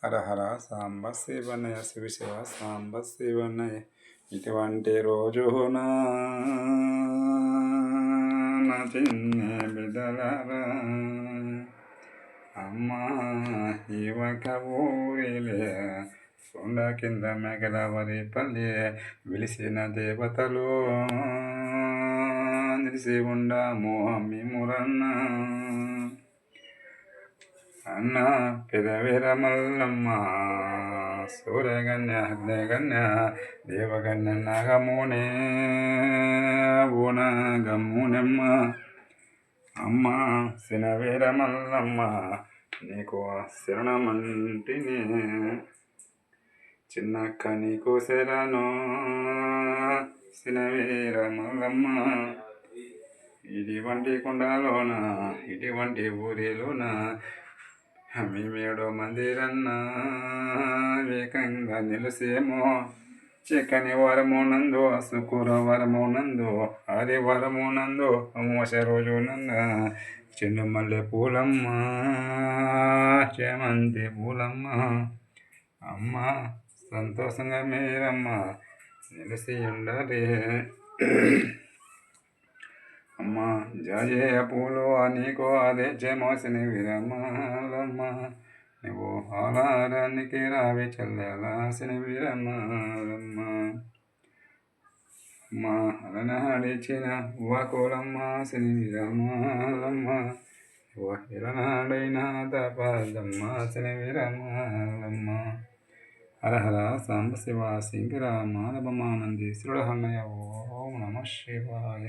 హర హర సాంబ శివనయ శివ శివ సాంబ శివనయ. ఇటువంటి రోజున నా చిన్న బిడ్డలారా, అమ్మా ఇవక ఊరిలే కొండ కింద మెగలవరి పల్లె విలిసిన దేవతలు నిలిసి ఉండాము అమ్మిమురన్న. అన్న పెదవీర మల్లమ్మ సూర్యగన్య అగ్నిగన్య దేవగన్య నాగమునే ఊనగమ్మునమ్మ. అమ్మ సినవీర మల్లమ్మ నీకు శరణమంటిని, చిన్నక్క నీకు శరణు సినవీర మల్లమ్మ. ఇటువంటి కొండలోన ఇటువంటి ఊరిలోన మేమేడో మందిరన్న వేకంగా నిలిసేమో. చిక్కని వరమునందు శుక్రవారమునందు ఆదివారమునందు అమావాస రోజునంద చిన్న మల్లె పూలమ్మ చేమంతి పూలమ్మ. అమ్మ సంతోషంగా మీరమ్మ నిలిసి ఉండాలి. అమ్మ జాజేయ పూలు నీకు అదే చెమోసిన విరమాలమ్మ, నువ్వు ఆలారానికి రావి చల్లలాసిన విరమాలమ్మ. అమ్మ అలనాడిచిన వాకులమ్మ సిని విరమాలమ్మ, నువ్వు ఇలనాడైన తపదమ్మ సిని విరమాలమ్మ. హర హర సాంబ శివ శంకర మానవమానంది శ్రీడహన్నయ. ఓం నమ శివాయ.